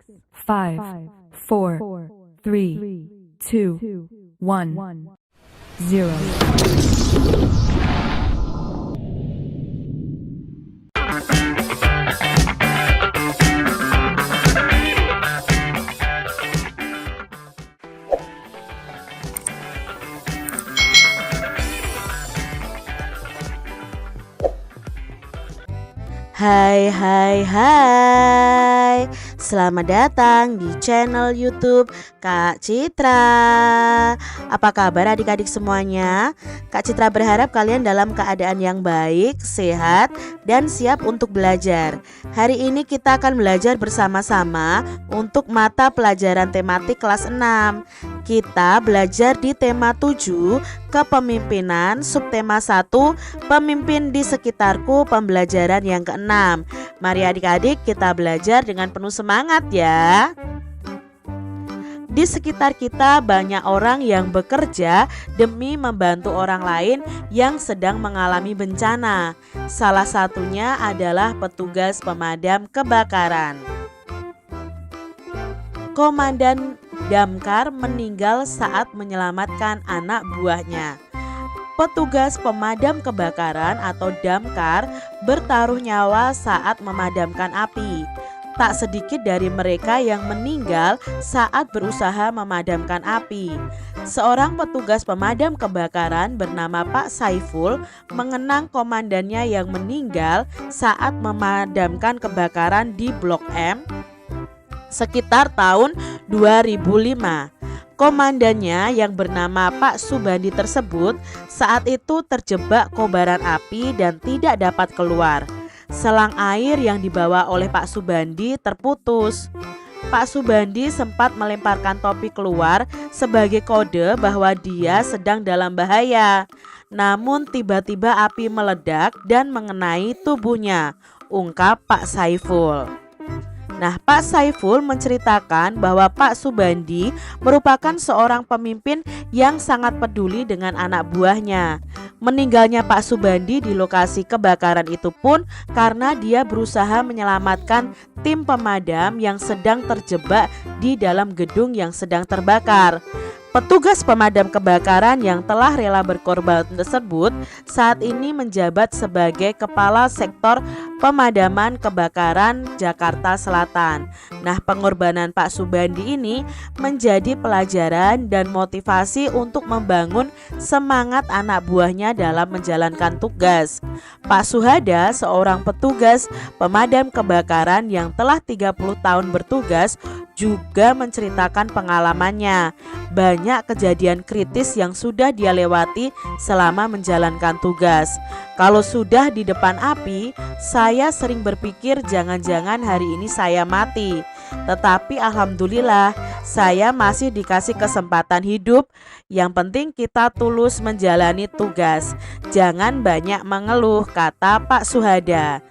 5, 4, 3, 2, 1, 0. Hai hai hai, selamat datang di channel YouTube Kak Citra. Apa kabar adik-adik semuanya? Kak Citra berharap kalian dalam keadaan yang baik, sehat, dan siap untuk belajar. Hari ini kita akan belajar bersama-sama untuk mata pelajaran tematik kelas 6. Kita belajar di tema 7, kepemimpinan, subtema 1, pemimpin di sekitarku, pembelajaran yang ke-6. Mari adik-adik kita belajar dengan penuh semangat ya. Di sekitar kita banyak orang yang bekerja demi membantu orang lain yang sedang mengalami bencana. Salah satunya adalah petugas pemadam kebakaran. Komandan damkar meninggal saat menyelamatkan anak buahnya. Petugas pemadam kebakaran atau damkar bertaruh nyawa saat memadamkan api. Tak sedikit dari mereka yang meninggal saat berusaha memadamkan api. Seorang petugas pemadam kebakaran bernama Pak Saiful mengenang komandannya yang meninggal saat memadamkan kebakaran di Blok M sekitar tahun 2005. Komandannya yang bernama Pak Subandi tersebut saat itu terjebak kobaran api dan tidak dapat keluar. Selang air yang dibawa oleh Pak Subandi terputus. Pak Subandi sempat melemparkan topi keluar sebagai kode bahwa dia sedang dalam bahaya. Namun tiba-tiba api meledak dan mengenai tubuhnya, ungkap Pak Saiful. Nah, Pak Saiful menceritakan bahwa Pak Subandi merupakan seorang pemimpin yang sangat peduli dengan anak buahnya. Meninggalnya Pak Subandi di lokasi kebakaran itu pun karena dia berusaha menyelamatkan tim pemadam yang sedang terjebak di dalam gedung yang sedang terbakar. Petugas pemadam kebakaran yang telah rela berkorban tersebut saat ini menjabat sebagai Kepala Sektor Pemadaman Kebakaran Jakarta Selatan. Nah, pengorbanan Pak Subandi ini menjadi pelajaran dan motivasi untuk membangun semangat anak buahnya dalam menjalankan tugas. Pak Suhada, seorang petugas pemadam kebakaran yang telah 30 tahun bertugas, juga menceritakan pengalamannya. Banyak kejadian kritis yang sudah dia lewati selama menjalankan tugas. Kalau sudah di depan api, saya sering berpikir jangan-jangan hari ini saya mati. Tetapi alhamdulillah saya masih dikasih kesempatan hidup. Yang penting kita tulus menjalani tugas. Jangan banyak mengeluh, kata Pak Suhada.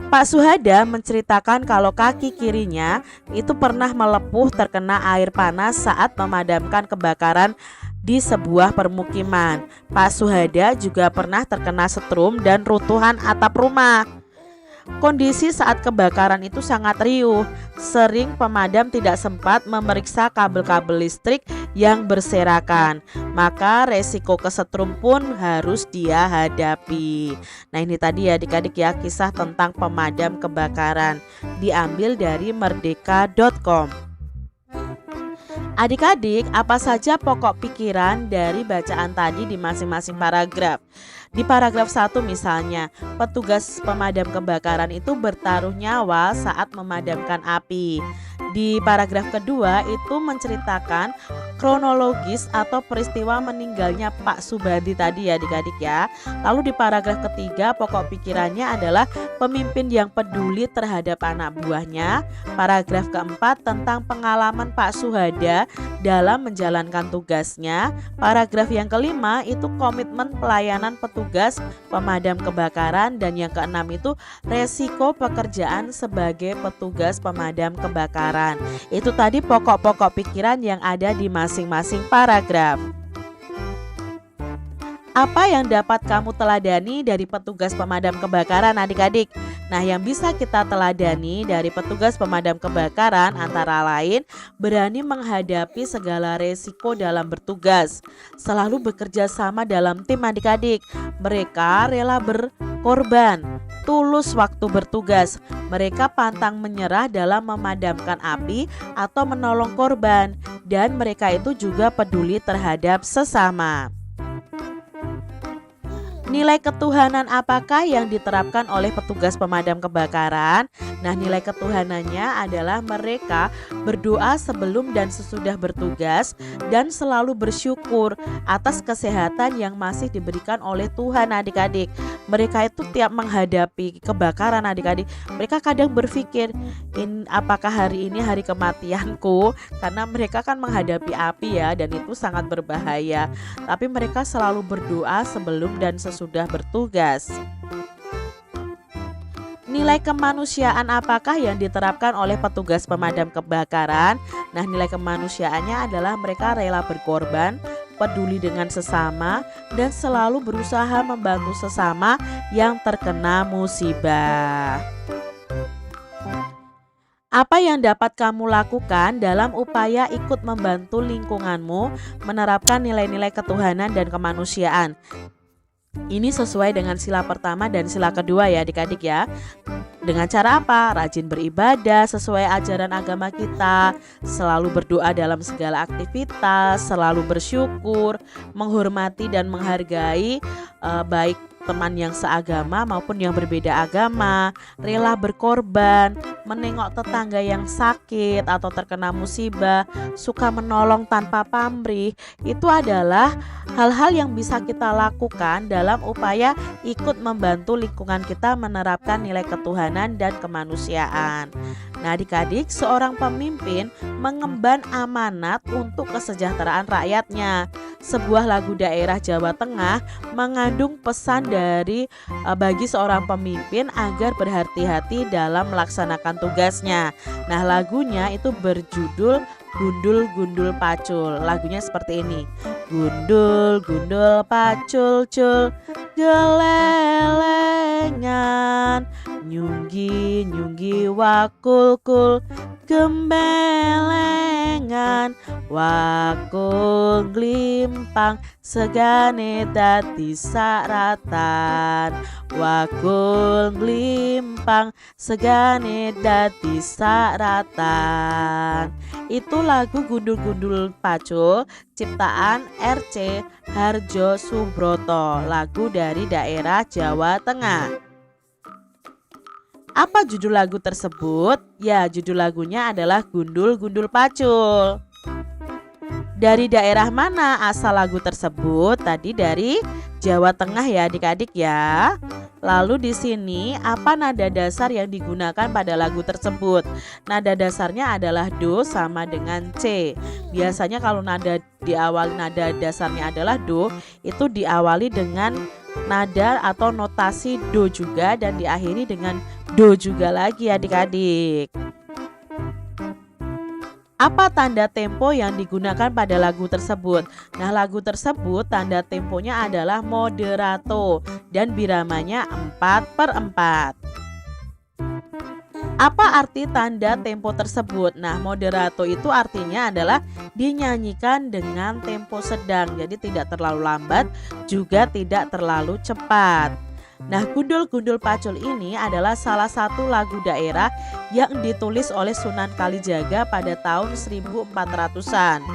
Pak Suhada menceritakan kalau kaki kirinya itu pernah melepuh terkena air panas saat memadamkan kebakaran di sebuah permukiman. Pak Suhada juga pernah terkena setrum dan runtuhan atap rumah. Kondisi saat kebakaran itu sangat riuh. Sering pemadam tidak sempat memeriksa kabel-kabel listrik yang berserakan. Maka resiko kesetrum pun harus dia hadapi. Nah, ini tadi ya adik-adik ya, kisah tentang pemadam kebakaran. Diambil dari merdeka.com. Adik-adik, apa saja pokok pikiran dari bacaan tadi di masing-masing paragraf? Di paragraf 1 misalnya, petugas pemadam kebakaran itu bertaruh nyawa saat memadamkan api. Di paragraf kedua itu menceritakan kronologis atau peristiwa meninggalnya Pak Subandi tadi ya adik-adik ya. Lalu di paragraf ketiga pokok pikirannya adalah pemimpin yang peduli terhadap anak buahnya. Paragraf keempat tentang pengalaman Pak Suhada dalam menjalankan tugasnya. Paragraf yang kelima itu komitmen pelayanan petugas pemadam kebakaran. Dan yang keenam itu resiko pekerjaan sebagai petugas pemadam kebakaran. Itu tadi pokok-pokok pikiran yang ada di masing-masing paragraf. Apa yang dapat kamu teladani dari petugas pemadam kebakaran adik-adik? Nah, yang bisa kita teladani dari petugas pemadam kebakaran antara lain berani menghadapi segala resiko dalam bertugas, selalu bekerja sama dalam tim adik-adik. Mereka rela berkorban, tulus waktu bertugas. Mereka pantang menyerah dalam memadamkan api atau menolong korban, dan mereka itu juga peduli terhadap sesama. Nilai ketuhanan apakah yang diterapkan oleh petugas pemadam kebakaran? Nah, nilai ketuhanannya adalah mereka berdoa sebelum dan sesudah bertugas dan selalu bersyukur atas kesehatan yang masih diberikan oleh Tuhan adik-adik. Mereka itu tiap menghadapi kebakaran adik-adik, mereka kadang berpikir, apakah hari ini hari kematianku? Karena mereka kan menghadapi api ya, dan itu sangat berbahaya. Tapi mereka selalu berdoa sebelum dan sesudah bertugas. Nilai kemanusiaan apakah yang diterapkan oleh petugas pemadam kebakaran? Nah, nilai kemanusiaannya adalah mereka rela berkorban, peduli dengan sesama, dan selalu berusaha membantu sesama yang terkena musibah. Apa yang dapat kamu lakukan dalam upaya ikut membantu lingkunganmu menerapkan nilai-nilai ketuhanan dan kemanusiaan? Ini sesuai dengan sila pertama dan sila kedua ya adik-adik ya. Dengan cara apa? Rajin beribadah sesuai ajaran agama kita, selalu berdoa dalam segala aktivitas, selalu bersyukur, menghormati dan menghargai baik teman yang seagama maupun yang berbeda agama, rela berkorban, menengok tetangga yang sakit atau terkena musibah, suka menolong tanpa pamrih. Itu adalah hal-hal yang bisa kita lakukan dalam upaya ikut membantu lingkungan kita menerapkan nilai ketuhanan dan kemanusiaan. Nah, adik-adik, seorang pemimpin mengemban amanat untuk kesejahteraan rakyatnya. Sebuah lagu daerah Jawa Tengah mengandung pesan bagi seorang pemimpin agar berhati-hati dalam melaksanakan tugasnya. Nah, lagunya itu berjudul Gundul Gundul Pacul. Lagunya seperti ini. Gundul Gundul Pacul Cul, gelelengan, nyunggi nyunggi wakul kul, gembelengan, wakul glimpang, segane dadi saratan, wakul glimpang, segane dadi saratan. Itu lagu Gundul Gundul Pacul ciptaan R.C. Harjo Subroto, lagu dari daerah Jawa Tengah. Apa judul lagu tersebut? Ya, judul lagunya adalah Gundul Gundul Pacul. Dari daerah mana asal lagu tersebut? Tadi dari Jawa Tengah ya adik-adik ya. Lalu di sini apa nada dasar yang digunakan pada lagu tersebut? Nada dasarnya adalah do sama dengan C. Biasanya kalau nada dasarnya adalah do, itu diawali dengan nada atau notasi do juga dan diakhiri dengan do juga lagi adik-adik. Apa tanda tempo yang digunakan pada lagu tersebut? Nah, lagu tersebut tanda temponya adalah moderato dan biramanya 4/4. Apa arti tanda tempo tersebut? Nah, moderato itu artinya adalah dinyanyikan dengan tempo sedang, jadi tidak terlalu lambat juga tidak terlalu cepat. Nah, Gundul Gundul Pacul ini adalah salah satu lagu daerah yang ditulis oleh Sunan Kalijaga pada tahun 1400-an.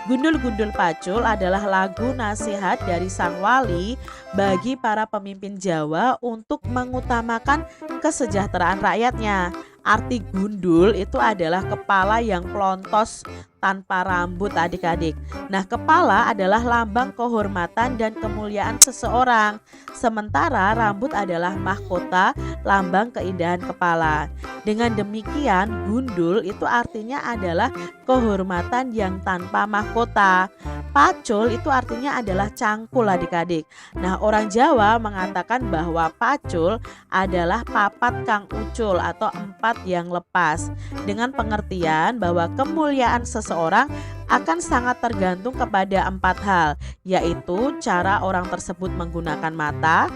Gundul Gundul Pacul adalah lagu nasihat dari sang wali bagi para pemimpin Jawa untuk mengutamakan kesejahteraan rakyatnya. Arti gundul itu adalah kepala yang pelontos tanpa rambut adik-adik. Nah, kepala adalah lambang kehormatan dan kemuliaan seseorang. Sementara rambut adalah mahkota, lambang keindahan kepala. Dengan demikian, gundul itu artinya adalah kehormatan yang tanpa mahkota. Pacul itu artinya adalah cangkul adik-adik. Nah, orang Jawa mengatakan bahwa pacul adalah papat kang ucul atau empat yang lepas, dengan pengertian bahwa kemuliaan seseorang akan sangat tergantung kepada 4 hal, yaitu cara orang tersebut menggunakan mata,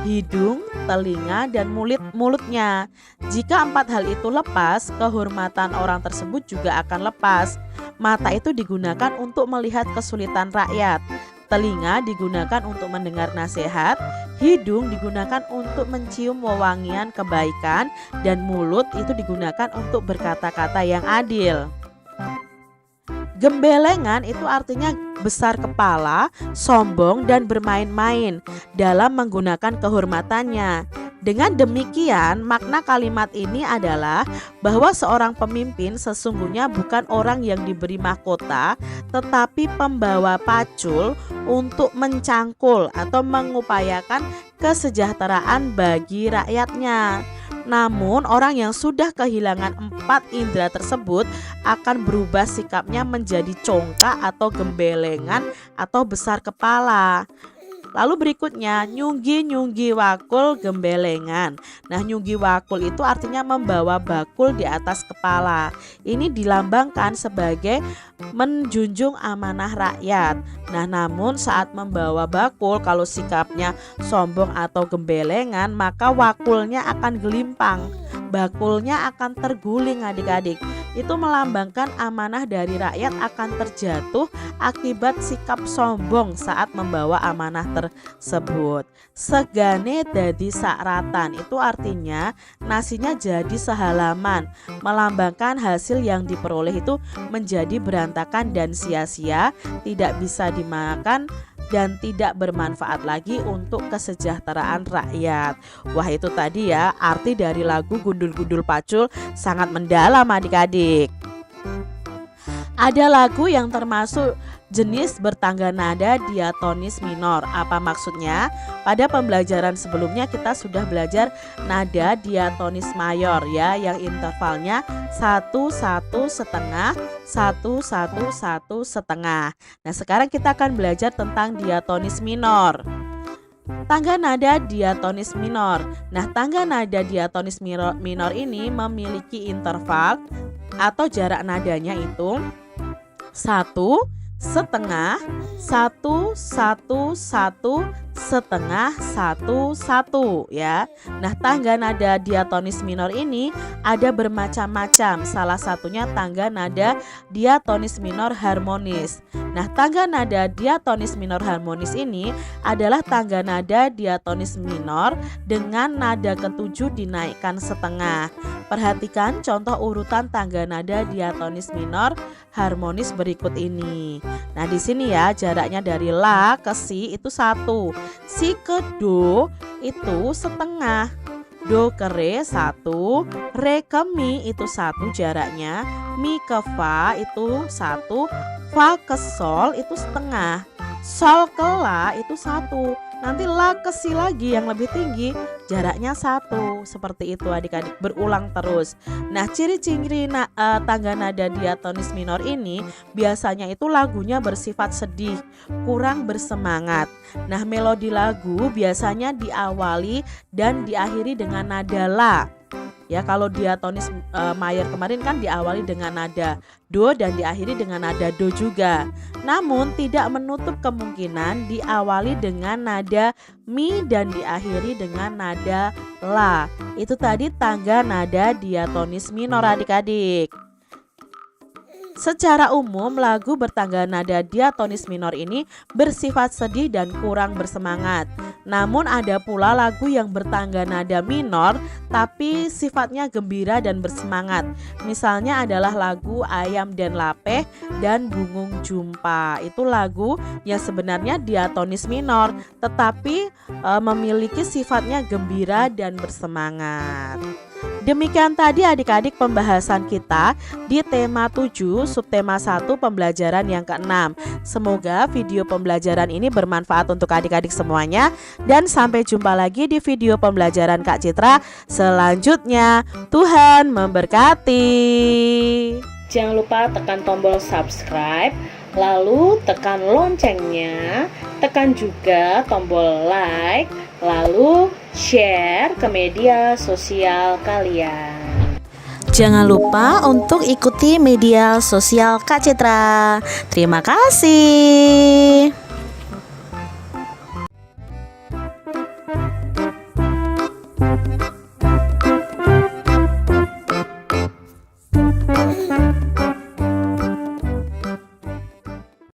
hidung, telinga, dan mulutnya. Jika 4 hal itu lepas, kehormatan orang tersebut juga akan lepas. Mata itu digunakan untuk melihat kesulitan rakyat. Telinga digunakan untuk mendengar nasihat, hidung digunakan untuk mencium wewangian kebaikan, dan mulut itu digunakan untuk berkata-kata yang adil. Gembelengan itu artinya besar kepala, sombong, dan bermain-main dalam menggunakan kehormatannya. Dengan demikian, makna kalimat ini adalah bahwa seorang pemimpin sesungguhnya bukan orang yang diberi mahkota, tetapi pembawa pacul untuk mencangkul atau mengupayakan kesejahteraan bagi rakyatnya. Namun orang yang sudah kehilangan 4 indera tersebut akan berubah sikapnya menjadi congkak atau gembelengan atau besar kepala. Lalu berikutnya, nyunggi wakul gembelengan. Nah, nyunggi wakul itu artinya membawa bakul di atas kepala. Ini dilambangkan sebagai menjunjung amanah rakyat. Nah, namun saat membawa bakul, kalau sikapnya sombong atau gembelengan, maka wakulnya akan gelimpang, bakulnya akan terguling adik-adik. Itu melambangkan amanah dari rakyat akan terjatuh akibat sikap sombong saat membawa amanah tersebut. Segane dadi sakratan, itu artinya nasinya jadi sehalaman, melambangkan hasil yang diperoleh itu menjadi berantakan dan sia-sia, tidak bisa dimakan dan tidak bermanfaat lagi untuk kesejahteraan rakyat. Wah, itu tadi ya arti dari lagu Gundul-Gundul Pacul, sangat mendalam adik-adik. Ada lagu yang termasuk jenis bertangga nada diatonis minor. Apa maksudnya? Pada pembelajaran sebelumnya kita sudah belajar nada diatonis mayor ya, yang intervalnya 1 1 setengah 1 1 1 setengah. Nah, sekarang kita akan belajar tentang diatonis minor. Tangga nada diatonis minor. Nah, tangga nada diatonis minor ini memiliki interval atau jarak nadanya itu 1 setengah 1 1 1 setengah 1 1 ya. Nah, tangga nada diatonis minor ini ada bermacam-macam. Salah satunya tangga nada diatonis minor harmonis. Nah, tangga nada diatonis minor harmonis ini adalah tangga nada diatonis minor dengan nada ketujuh dinaikkan setengah. Perhatikan contoh urutan tangga nada diatonis minor harmonis berikut ini. Nah, di sini ya jaraknya dari la ke si itu 1, si ke do itu setengah, do ke re 1, re ke mi itu 1 jaraknya, mi ke fa itu 1, fa ke sol itu setengah, sol ke la itu 1, nanti la ke si lagi yang lebih tinggi jaraknya 1. Seperti itu adik-adik, berulang terus. Nah, ciri-ciri tangga nada diatonis minor ini biasanya itu lagunya bersifat sedih, kurang bersemangat. Nah, melodi lagu biasanya diawali dan diakhiri dengan nada la. Ya, kalau diatonis mayor kemarin kan diawali dengan nada do dan diakhiri dengan nada do juga. Namun tidak menutup kemungkinan diawali dengan nada mi dan diakhiri dengan nada la. Itu tadi tangga nada diatonis minor adik-adik. Secara umum lagu bertangga nada diatonis minor ini bersifat sedih dan kurang bersemangat. Namun ada pula lagu yang bertangga nada minor tapi sifatnya gembira dan bersemangat. Misalnya adalah lagu Ayam dan Lapeh dan Bungung Jumpa. Itu lagu yang sebenarnya diatonis minor tetapi memiliki sifatnya gembira dan bersemangat. Demikian tadi adik-adik pembahasan kita di tema 7 subtema 1 pembelajaran yang ke-6. Semoga video pembelajaran ini bermanfaat untuk adik-adik semuanya. Dan sampai jumpa lagi di video pembelajaran Kak Citra selanjutnya. Tuhan memberkati. Jangan lupa tekan tombol subscribe, lalu tekan loncengnya, tekan juga tombol like, lalu share ke media sosial kalian. Jangan lupa untuk ikuti media sosial Kak Citra. Terima kasih.